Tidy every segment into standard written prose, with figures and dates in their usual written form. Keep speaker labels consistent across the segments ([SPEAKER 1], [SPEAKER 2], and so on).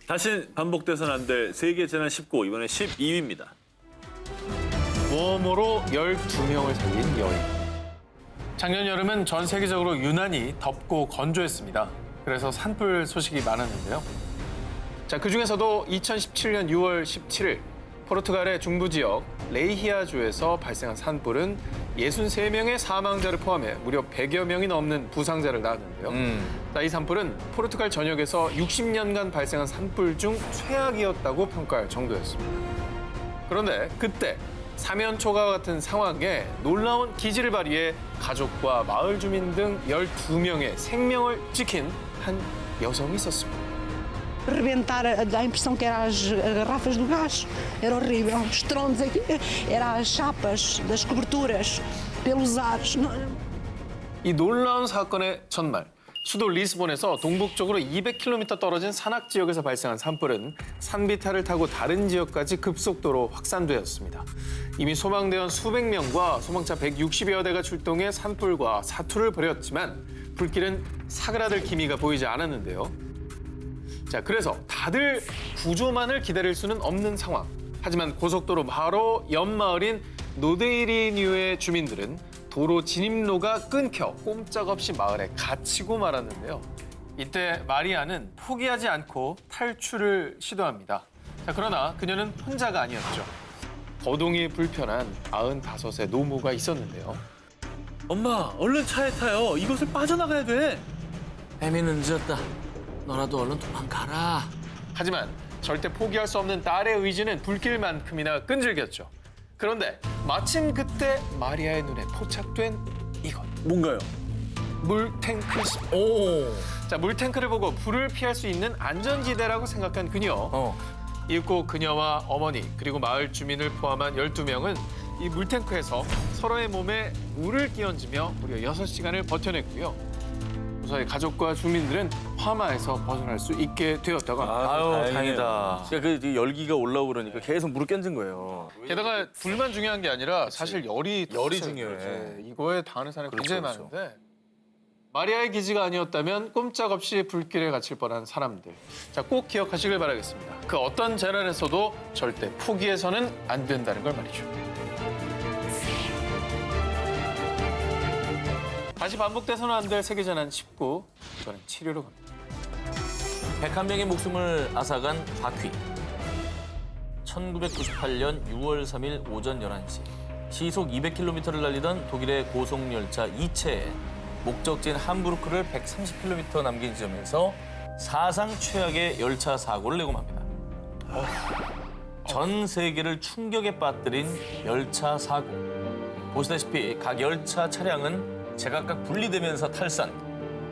[SPEAKER 1] 다신 반복돼서는 안 될 세계 재난 19, 이번에 12위입니다.
[SPEAKER 2] 웜으로 12명을 살린 여인. 작년 여름은 전 세계적으로 유난히 덥고 건조했습니다. 그래서 산불 소식이 많았는데요. 자, 그중에서도 2017년 6월 17일 포르투갈의 중부 지역 레이히아주에서 발생한 산불은 63명의 사망자를 포함해 무려 100여 명이 넘는 부상자를 낳았는데요. 자, 이 산불은 포르투갈 전역에서 60년간 발생한 산불 중 최악이었다고 평가할 정도였습니다. 그런데 그때 사면초가 같은 상황에 놀라운 기지를 발휘해 가족과 마을 주민 등 12명의 생명을 지킨 한 여성이 있었습니다.
[SPEAKER 3] Rebentar, a impressão que eram as garrafas do gás, era horrível. Os estrondos aqui, eram as chapas das coberturas, pelos ares.
[SPEAKER 2] 이 놀라운 사건의 전날, 수도 리스본에서 동북쪽으로 200km 떨어진 산악 지역에서 발생한 산불은 산비탈을 타고 다른 지역까지 급속도로 확산되었습니다. 이미 소방대원 수백 명과 소방차 160여 대가 출동해 산불과 사투를 벌였지만 불길은 사그라들 기미가 보이지 않았는데요. 자, 그래서 다들 구조만을 기다릴 수는 없는 상황. 하지만 고속도로 바로 옆 마을인 노데이리뉴의 주민들은 도로 진입로가 끊겨 꼼짝없이 마을에 갇히고 말았는데요. 이때 마리아는 포기하지 않고 탈출을 시도합니다. 자, 그러나 그녀는 혼자가 아니었죠. 거동이 불편한 95세 노모가 있었는데요.
[SPEAKER 1] 엄마, 얼른 차에 타요. 이곳을 빠져나가야 돼.
[SPEAKER 4] 애미는 늦었다. 너라도 얼른 도망가라.
[SPEAKER 2] 하지만 절대 포기할 수 없는 딸의 의지는 불길만큼이나 끈질겼죠. 그런데 마침 그때 마리아의 눈에 포착된 이것.
[SPEAKER 1] 뭔가요?
[SPEAKER 2] 물탱크였습니다.
[SPEAKER 4] 오.
[SPEAKER 2] 자, 물탱크를 보고 불을 피할 수 있는 안전지대라고 생각한 그녀. 이윽고 그녀와 어머니 그리고 마을 주민을 포함한 12명은 이 물탱크에서 서로의 몸에 물을 끼얹으며 무려 6시간을 버텨냈고요. 무사히 가족과 주민들은 화마에서 벗어날 수 있게 되었다가
[SPEAKER 4] 아유, 다행이다.
[SPEAKER 5] 그러니까 그 열기가 올라오고 그러니까 계속 물을 껴진 거예요.
[SPEAKER 2] 게다가 불만 중요한 게 아니라 사실 열이
[SPEAKER 5] 중요해.
[SPEAKER 2] 네, 이거에 당하는 사람이 굉장히
[SPEAKER 5] 그렇죠.
[SPEAKER 2] 많은데 마리아의 기지가 아니었다면 꼼짝없이 불길에 갇힐 뻔한 사람들. 자, 꼭 기억하시길 바라겠습니다. 그 어떤 재난에서도 절대 포기해서는 안 된다는 걸 말이죠. 다시 반복돼서는 안 될 세계재난 19. 이번엔 치료로 갑니다.
[SPEAKER 4] 101명의 목숨을 앗아간 바퀴. 1998년 6월 3일 오전 11시. 시속 200km를 달리던 독일의 고속열차 2체에 목적지인 함부르크를 130km 남긴 지점에서 사상 최악의 열차 사고를 내고 맙니다. 전 세계를 충격에 빠뜨린 열차 사고. 보시다시피 각 열차 차량은 제각각 분리되면서 탈산.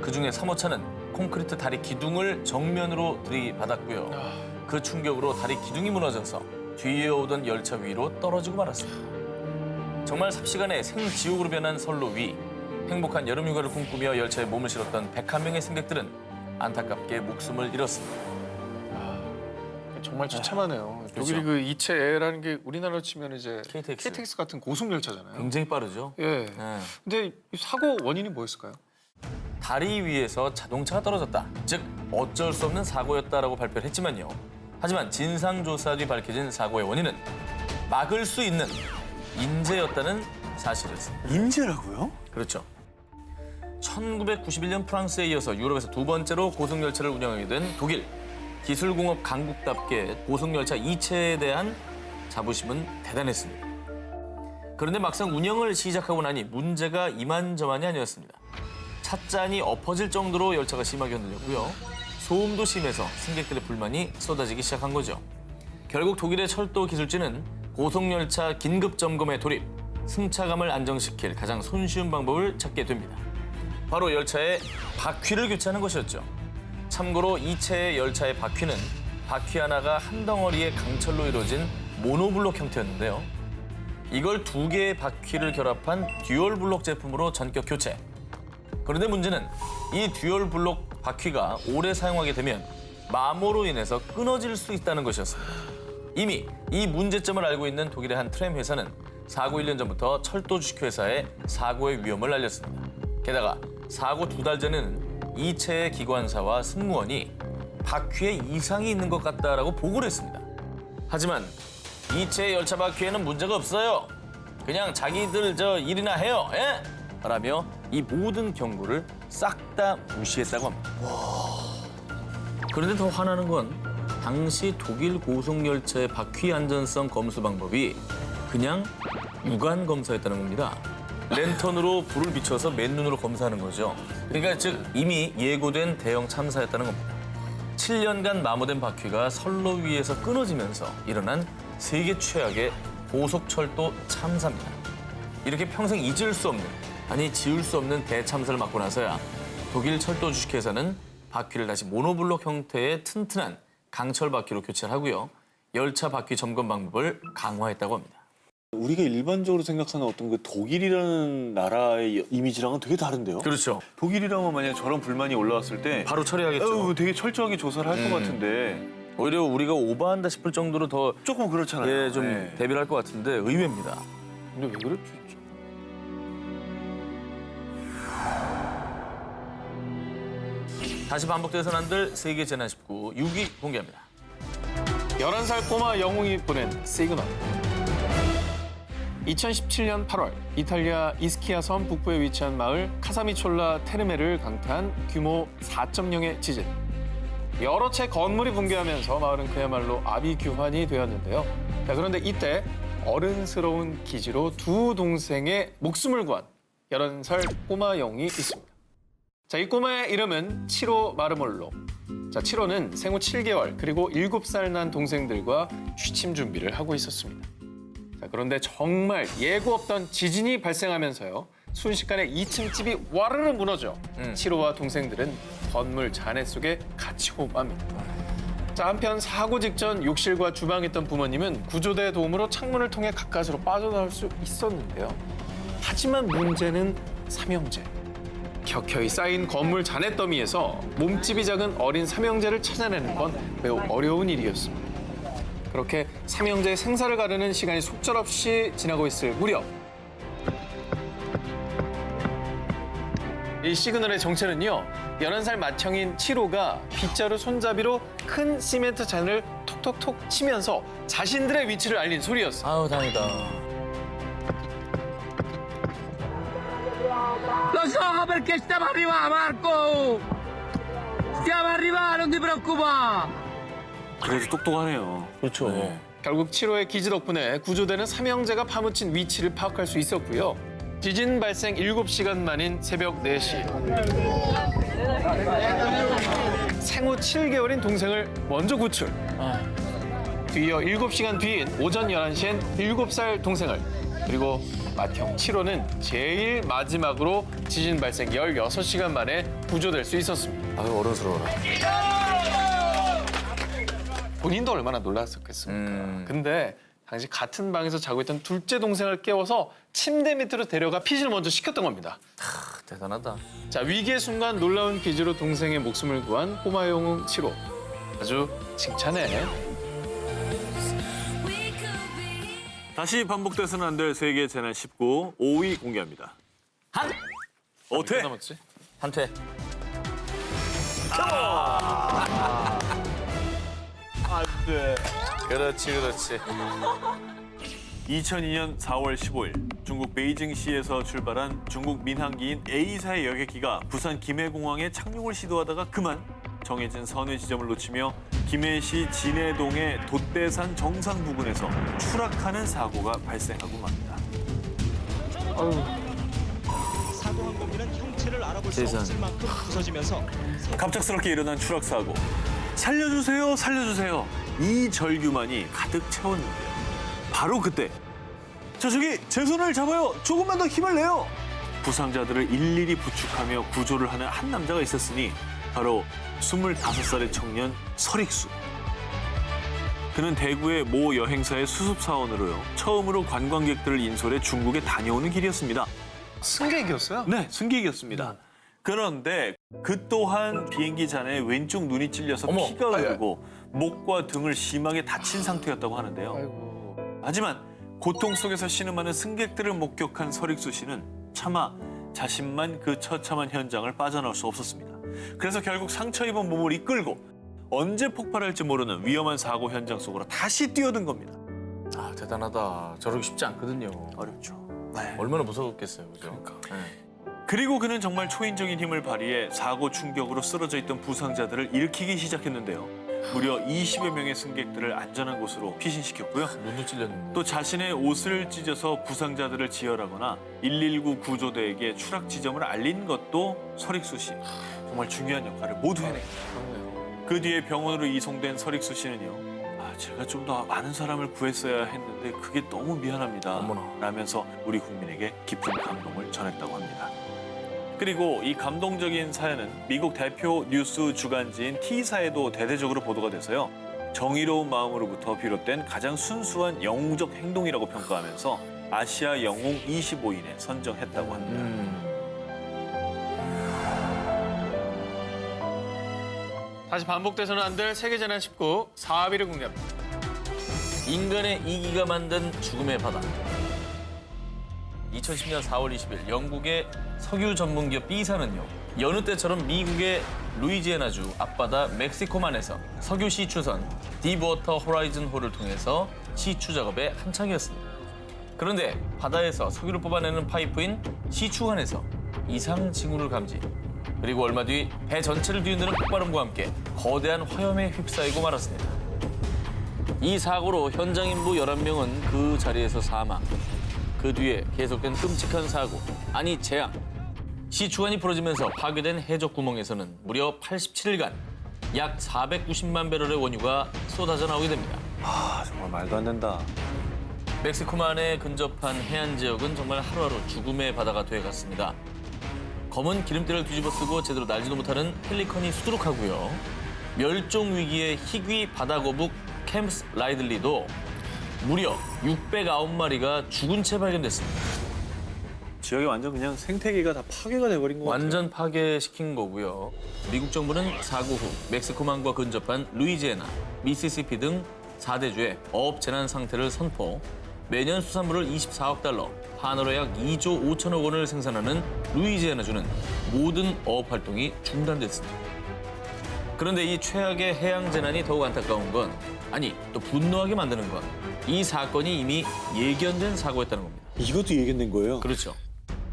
[SPEAKER 4] 그중에 3호차는 콘크리트 다리 기둥을 정면으로 들이받았고요. 그 충격으로 다리 기둥이 무너져서 뒤에 오던 열차 위로 떨어지고 말았습니다. 정말 삽시간에 생지옥으로 변한 선로 위. 행복한 여름 휴가를 꿈꾸며 열차에 몸을 실었던 101명의 승객들은 안타깝게 목숨을 잃었습니다.
[SPEAKER 2] 정말 처참하네요.
[SPEAKER 4] 그렇죠.
[SPEAKER 2] 독일이 그 2체라는 게 우리나라로 치면 이제
[SPEAKER 4] KTX.
[SPEAKER 2] KTX 같은 고속열차잖아요.
[SPEAKER 4] 굉장히 빠르죠.
[SPEAKER 2] 예.
[SPEAKER 4] 네.
[SPEAKER 2] 근데 이 사고 원인이 뭐였을까요?
[SPEAKER 4] 다리 위에서 자동차가 떨어졌다. 즉 어쩔 수 없는 사고였다라고 발표를 했지만요. 하지만 진상조사 뒤 밝혀진 사고의 원인은 막을 수 있는 인재였다는 사실이었습니다.
[SPEAKER 5] 인재라고요?
[SPEAKER 4] 그렇죠. 1991년 프랑스에 이어서 유럽에서 두 번째로 고속열차를 운영하게 된 독일. 기술공업 강국답게 고속열차 2체에 대한 자부심은 대단했습니다. 그런데 막상 운영을 시작하고 나니 문제가 이만저만이 아니었습니다. 찻잔이 엎어질 정도로 열차가 심하게 흔들렸고요. 소음도 심해서 승객들의 불만이 쏟아지기 시작한 거죠. 결국 독일의 철도 기술진은 고속열차 긴급 점검에 돌입, 승차감을 안정시킬 가장 손쉬운 방법을 찾게 됩니다. 바로 열차의 바퀴를 교체하는 것이었죠. 참고로 2체의 열차의 바퀴는 바퀴 하나가 한 덩어리의 강철로 이루어진 모노블록 형태였는데요. 이걸 두 개의 바퀴를 결합한 듀얼블록 제품으로 전격 교체. 그런데 문제는 이 듀얼블록 바퀴가 오래 사용하게 되면 마모로 인해서 끊어질 수 있다는 것이었습니다. 이미 이 문제점을 알고 있는 독일의 한 트램 회사는 사고 1년 전부터 철도 주식회사에 사고의 위험을 알렸습니다. 게다가 사고 2달 전에는 2체의 기관사와 승무원이 바퀴에 이상이 있는 것 같다라고 보고를 했습니다. 하지만 이체 열차 바퀴에는 문제가 없어요. 그냥 자기들 일이나 해요. 예? 라며 이 모든 경고를 싹 다 무시했다고 합니다. 그런데 더 화나는 건 당시 독일 고속열차의 바퀴 안전성 검수 방법이 그냥 육안 검사였다는 겁니다. 랜턴으로 불을 비춰서 맨눈으로 검사하는 거죠. 그러니까 즉 이미 예고된 대형 참사였다는 겁니다. 7년간 마모된 바퀴가 선로 위에서 끊어지면서 일어난 세계 최악의 고속철도 참사입니다. 이렇게 평생 잊을 수 없는, 아니 지울 수 없는 대참사를 맞고 나서야 독일 철도 주식회사는 바퀴를 다시 모노블록 형태의 튼튼한 강철 바퀴로 교체를 하고요. 열차 바퀴 점검 방법을 강화했다고 합니다.
[SPEAKER 5] 우리가 일반적으로 생각하는 어떤 그 독일이라는 나라의 이미지랑은 되게 다른데요?
[SPEAKER 4] 그렇죠.
[SPEAKER 5] 독일이라면 만약에 저런 불만이 올라왔을 때
[SPEAKER 4] 바로 처리하겠죠.
[SPEAKER 5] 되게 철저하게 조사를 할 것 같은데
[SPEAKER 4] 오히려 우리가 오버한다 싶을 정도로 더
[SPEAKER 5] 조금 그렇잖아요.
[SPEAKER 4] 좀
[SPEAKER 5] 네.
[SPEAKER 4] 대비를 할 것 같은데 의외입니다.
[SPEAKER 2] 근데 왜 그랬지?
[SPEAKER 4] 다시 반복돼서는 안 될 세계 재난 19 6위 공개합니다.
[SPEAKER 2] 11살 꼬마 영웅이 보낸 시그널. 2017년 8월 이탈리아 이스키아 섬 북부에 위치한 마을 카사미촐라 테르메를 강타한 규모 4.0의 지진. 여러 채 건물이 붕괴하면서 마을은 그야말로 아비규환이 되었는데요. 자, 그런데 이때 어른스러운 기지로 두 동생의 목숨을 구한 11살 꼬마 영웅이 있습니다. 자, 이 꼬마의 이름은 치로 마르몰로. 자, 치로는 생후 7개월 그리고 7살 난 동생들과 취침 준비를 하고 있었습니다. 자, 그런데 정말 예고 없던 지진이 발생하면서요. 순식간에 2층 집이 와르르 무너져 치로와 동생들은 건물 잔해 속에 갇히 호흡합니다. 자, 한편 사고 직전 욕실과 주방에 있던 부모님은 구조대의 도움으로 창문을 통해 가까스로 빠져나올 수 있었는데요. 하지만 문제는 삼형제. 켜켜이 쌓인 건물 잔해 더미에서 몸집이 작은 어린 삼형제를 찾아내는 건 매우 어려운 일이었습니다. 그렇게 삼형제의 생사를 가르는 시간이 속절없이 지나고 있을 무렵 이 시그널의 정체는요. 11살 맏형인 치로가 빗자루 손잡이로 큰 시멘트 잔을 톡톡톡 치면서 자신들의 위치를 알린 소리였어요.
[SPEAKER 4] 아우 다행이다.
[SPEAKER 6] Lo so perché stiamo arrivando, Marco! Stiamo arrivando, non ti preoccupare!
[SPEAKER 5] 그래도 똑똑하네요.
[SPEAKER 4] 그렇죠.
[SPEAKER 2] 결국 치로의 기지 덕분에 구조대는 삼형제가 파묻힌 위치를 파악할 수 있었고요. 지진 발생 7시간 만인 새벽 4시. 생후 7개월인 동생을 먼저 구출. 뒤이어 7시간 뒤인 오전 11시엔 7살 동생을, 그리고 맏형 치로는 제일 마지막으로 지진 발생 16시간 만에 구조될 수 있었습니다.
[SPEAKER 4] 아유 어른스러워라.
[SPEAKER 2] 본인도 얼마나 놀랐었겠습니까. 근데 당시 같은 방에서 자고 있던 둘째 동생을 깨워서 침대 밑으로 데려가 피신을 먼저 시켰던 겁니다.
[SPEAKER 4] 대단하다.
[SPEAKER 2] 자, 위기의 순간 놀라운 기지로 동생의 목숨을 구한 꼬마 영웅 치로. 아주 칭찬해.
[SPEAKER 5] 다시 반복돼서는 안 될 세계 재난 19 5위 공개합니다.
[SPEAKER 4] 한!
[SPEAKER 5] 어때?
[SPEAKER 2] 남았지?
[SPEAKER 4] 한퇴.
[SPEAKER 5] 안 돼.
[SPEAKER 4] 그렇지 그렇지.
[SPEAKER 5] 2002년 4월 15일 중국 베이징시에서 출발한 중국 민항기인 A사의 여객기가 부산 김해공항에 착륙을 시도하다가 그만 정해진 선회 지점을 놓치며 김해시 진해동의 돛대산 정상 부근에서 추락하는 사고가 발생하고 맙니다.
[SPEAKER 7] 사고 항공기는 형체를 알아볼 수
[SPEAKER 4] 세상.
[SPEAKER 7] 없을 만큼 부서지면서
[SPEAKER 5] 갑작스럽게 일어난 추락 사고. 살려주세요, 살려주세요. 이 절규만이 가득 채웠는데요. 바로 그때 저기 제 손을 잡아요. 조금만 더 힘을 내요. 부상자들을 일일이 부축하며 구조를 하는 한 남자가 있었으니 바로 25살의 청년 설익수. 그는 대구의 모 여행사의 수습사원으로요. 처음으로 관광객들을 인솔해 중국에 다녀오는 길이었습니다.
[SPEAKER 2] 승객이었어요?
[SPEAKER 5] 네, 승객이었습니다. 그런데 그 또한 비행기 잔에 왼쪽 눈이 찔려서
[SPEAKER 4] 어머,
[SPEAKER 5] 피가 흐르고 목과 등을 심하게 다친 상태였다고 하는데요.
[SPEAKER 2] 아이고.
[SPEAKER 5] 하지만 고통 속에서 신음하는 승객들을 목격한 설익수 씨는 차마 자신만 그 처참한 현장을 빠져나올 수 없었습니다. 그래서 결국 상처 입은 몸을 이끌고 언제 폭발할지 모르는 위험한 사고 현장 속으로 다시 뛰어든 겁니다.
[SPEAKER 4] 아, 대단하다. 저러기 쉽지 않거든요.
[SPEAKER 5] 어렵죠.
[SPEAKER 4] 얼마나 무서웠겠어요, 그죠?
[SPEAKER 5] 그러니까. 그리고 그는 정말 초인적인 힘을 발휘해 사고 충격으로 쓰러져 있던 부상자들을 일으키기 시작했는데요. 무려 20여 명의 승객들을 안전한 곳으로 피신시켰고요.
[SPEAKER 4] 눈도 찔렸는데.
[SPEAKER 5] 또 자신의 옷을 찢어서 부상자들을 지혈하거나 119 구조대에게 추락 지점을 알린 것도 설익수 씨. 정말 중요한 역할을 모두 해냈습니다. 그 뒤에 병원으로 이송된 설익수 씨는요. 제가 좀 더 많은 사람을 구했어야 했는데 그게 너무 미안합니다.
[SPEAKER 4] 어머나.
[SPEAKER 5] 라면서 우리 국민에게 깊은 감동을 전했다고 합니다. 그리고 이 감동적인 사연은 미국 대표 뉴스 주간지인 T사에도 대대적으로 보도가 돼서요. 정의로운 마음으로부터 비롯된 가장 순수한 영웅적 행동이라고 평가하면서 아시아 영웅 25인에 선정했다고 합니다.
[SPEAKER 2] 다시 반복돼서는 안 될 세계재난 19 4위를 공개합니다.
[SPEAKER 4] 인간의 이기가 만든 죽음의 바다. 2010년 4월 20일 영국의 석유 전문기업 B사는요. 여느 때처럼 미국의 루이지애나주 앞바다 멕시코만에서 석유 시추선 딥워터 호라이즌 호를 통해서 시추 작업에 한창이었습니다. 그런데 바다에서 석유를 뽑아내는 파이프인 시추관에서 이상 징후를 감지. 그리고 얼마 뒤 배 전체를 뒤흔드는 폭발음과 함께 거대한 화염에 휩싸이고 말았습니다. 이 사고로 현장 인부 11명은 그 자리에서 사망. 그 뒤에 계속된 끔찍한 사고, 아니 재앙. 시추관이 부러지면서 파괴된 해적 구멍에서는 무려 87일간 약 490만 배럴의 원유가 쏟아져 나오게 됩니다.
[SPEAKER 5] 정말 말도 안 된다.
[SPEAKER 4] 멕시코만에 근접한 해안 지역은 정말 하루하루 죽음의 바다가 되어갔습니다. 검은 기름때를 뒤집어쓰고 제대로 날지도 못하는 펠리컨이 수두룩하고요. 멸종 위기의 희귀 바다거북 캠스 라이들리도 무려 609마리가 죽은 채 발견됐습니다.
[SPEAKER 5] 지역이 완전 그냥 생태계가 다 파괴가 돼버린 것 같아요.
[SPEAKER 4] 완전 파괴시킨 거고요. 미국 정부는 사고 후 멕시코만과 근접한 루이지애나, 미시시피 등 4대주에 어업 재난 상태를 선포, 매년 수산물을 24억 달러, 한화로 약 2조 5천억 원을 생산하는 루이지애나주는 모든 어업 활동이 중단됐습니다. 그런데 이 최악의 해양 재난이 더욱 안타까운 건, 아니 또 분노하게 만드는 건, 이 사건이 이미 예견된 사고였다는 겁니다.
[SPEAKER 5] 이것도 예견된 거예요?
[SPEAKER 4] 그렇죠.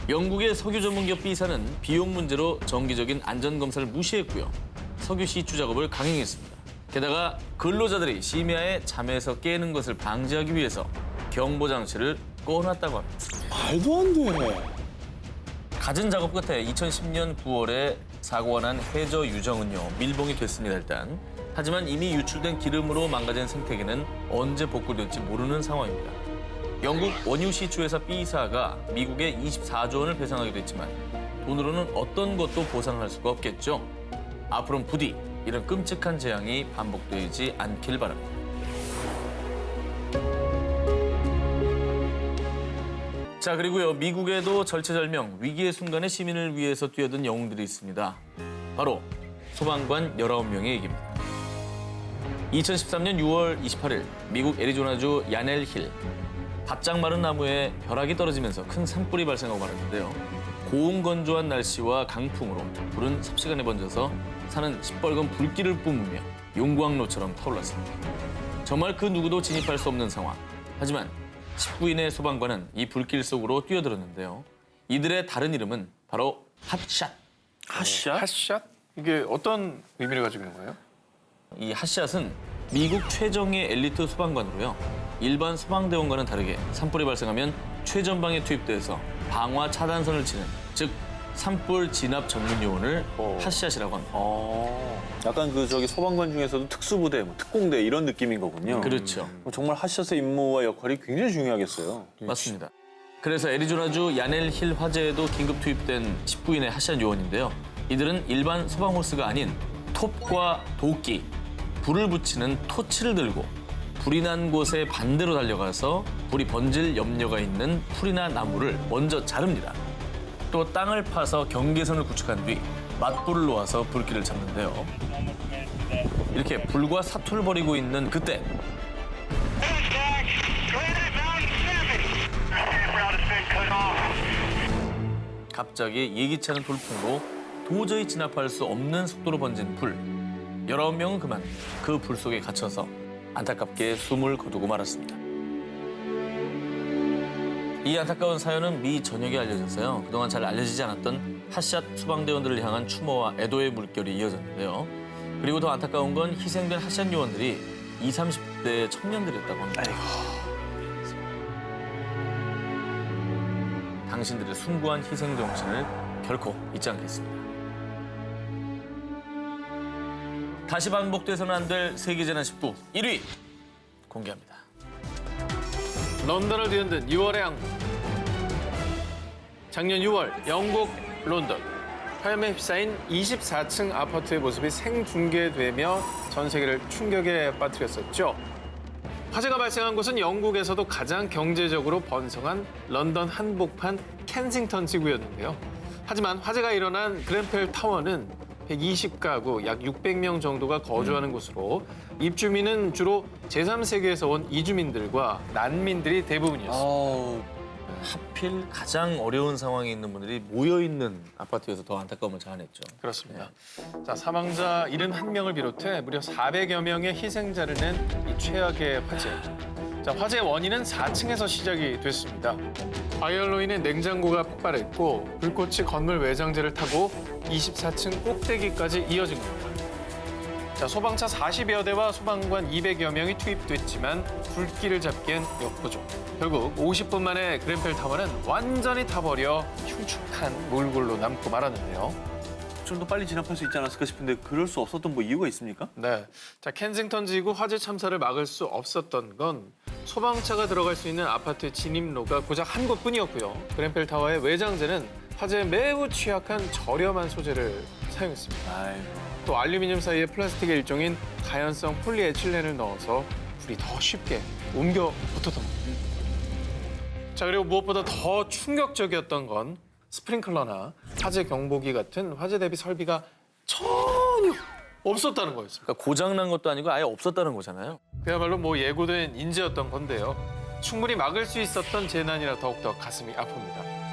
[SPEAKER 4] 영국의 석유 전문기업 B사는 비용 문제로 정기적인 안전검사를 무시했고요. 석유 시추 작업을 강행했습니다. 게다가 근로자들이 심야에 잠에서 깨는 것을 방지하기 위해서 경보 장치를 꺼놨다고 합니다.
[SPEAKER 5] 말도 안 돼.
[SPEAKER 4] 갖은 작업 끝에 2010년 9월에 사고가 난 해저 유정은요, 밀봉이 됐습니다, 일단. 하지만 이미 유출된 기름으로 망가진 생태계는 언제 복구될지 모르는 상황입니다. 영국 원유 시추회사 B사가 미국에 24조 원을 배상하기로 했지만 돈으로는 어떤 것도 보상할 수가 없겠죠. 앞으로는 부디 이런 끔찍한 재앙이 반복되지 않길 바랍니다. 자, 그리고요, 미국에도 절체절명, 위기의 순간에 시민을 위해서 뛰어든 영웅들이 있습니다. 바로 소방관 19명의 얘기입니다. 2013년 6월 28일 미국 애리조나주 야넬 힐. 바짝 마른 나무에 벼락이 떨어지면서 큰 산불이 발생하고 말았는데요. 고온건조한 날씨와 강풍으로 불은 삽시간에 번져서 산은 시뻘건 불길을 뿜으며 용광로처럼 타올랐습니다. 정말 그 누구도 진입할 수 없는 상황. 하지만 19인의 소방관은 이 불길 속으로 뛰어들었는데요. 이들의 다른 이름은 바로 핫샷.
[SPEAKER 5] 핫샷?
[SPEAKER 2] 핫샷? 이게 어떤 의미를 가지고 있는 거예요?
[SPEAKER 4] 이 핫샷은 미국 최정예 엘리트 소방관으로요. 일반 소방대원과는 다르게 산불이 발생하면 최전방에 투입돼서 방화 차단선을 치는, 즉 산불 진압 전문 요원을 핫샷이라고 합니다.
[SPEAKER 5] 약간 소방관 중에서도 특수부대, 특공대 이런 느낌인 거군요.
[SPEAKER 4] 그렇죠.
[SPEAKER 5] 정말 핫샷의 임무와 역할이 굉장히 중요하겠어요.
[SPEAKER 4] 맞습니다. 그래서 애리조나주 야넬 힐 화재에도 긴급 투입된 19인의 핫샷 요원인데요. 이들은 일반 소방 호스가 아닌 톱과 도끼, 불을 붙이는 토치를 들고 불이 난 곳에 반대로 달려가서 불이 번질 염려가 있는 풀이나 나무를 먼저 자릅니다. 또 땅을 파서 경계선을 구축한 뒤 맞불을 놓아서 불길을 잡는데요. 이렇게 불과 사투를 벌이고 있는 그때 갑자기 예기치 않은 돌풍으로 도저히 진압할 수 없는 속도로 번진 불. 19명은 그만 그 불 속에 갇혀서 안타깝게 숨을 거두고 말았습니다. 이 안타까운 사연은 미 전역에 알려져서요. 그동안 잘 알려지지 않았던 핫샷 소방대원들을 향한 추모와 애도의 물결이 이어졌는데요. 그리고 더 안타까운 건 희생된 핫샷 요원들이 20, 30대 청년들이었다고 합니다. 당신들의 숭고한 희생 정신을 결코 잊지 않겠습니다. 다시 반복돼서는 안 될 세계재난 19 1위 공개합니다.
[SPEAKER 2] 런던을 뒤흔든 6월의 악몽. 작년 6월 영국 런던. 화염에 휩싸인 24층 아파트의 모습이 생중계되며 전 세계를 충격에 빠뜨렸었죠. 화재가 발생한 곳은 영국에서도 가장 경제적으로 번성한 런던 한복판 켄싱턴 지구였는데요. 하지만 화재가 일어난 그ren펠 타워는 120가구, 약 600명 정도가 거주하는 곳으로 입주민은 주로 제3세계에서 온 이주민들과 난민들이 대부분이었습니다.
[SPEAKER 4] 하필 가장 어려운 상황에 있는 분들이 모여있는 아파트여서 더 안타까움을 자아냈죠.
[SPEAKER 2] 그렇습니다. 자, 사망자 71명을 비롯해 무려 400여 명의 희생자를 낸 이 최악의 화재. 자, 화재의 원인은 4층에서 시작이 됐습니다. 파이어로 인해 냉장고가 폭발했고 불꽃이 건물 외장재를 타고 24층 꼭대기까지 이어진 겁니다. 자, 소방차 40여 대와 소방관 200여 명이 투입됐지만 불길을 잡기엔 역부족. 결국 50분 만에 그ren펠 타워는 완전히 타버려 흉측한 몰골로 남고 말았는데요.
[SPEAKER 5] 좀 더 빨리 진압할 수 있지 않았을까 싶은데 그럴 수 없었던 뭐 이유가 있습니까?
[SPEAKER 2] 네, 자 켄싱턴 지구 화재 참사를 막을 수 없었던 건 소방차가 들어갈 수 있는 아파트 진입로가 고작 한 곳뿐이었고요. 그ren펠 타워의 외장재는 화재에 매우 취약한 저렴한 소재를 사용했습니다.
[SPEAKER 5] 아이고.
[SPEAKER 2] 또 알루미늄 사이에 플라스틱의 일종인 가연성 폴리에틸렌을 넣어서 불이 더 쉽게 옮겨 붙었던 겁니다. 자, 그리고 무엇보다 더 충격적이었던 건 스프링클러나 화재 경보기 같은 화재 대비 설비가 전혀 없었다는 거였습니다.
[SPEAKER 4] 그러니까 고장난 것도 아니고 아예 없었다는 거잖아요.
[SPEAKER 2] 그야말로 뭐 예고된 인재였던 건데요. 충분히 막을 수 있었던 재난이라 더욱더 가슴이 아픕니다.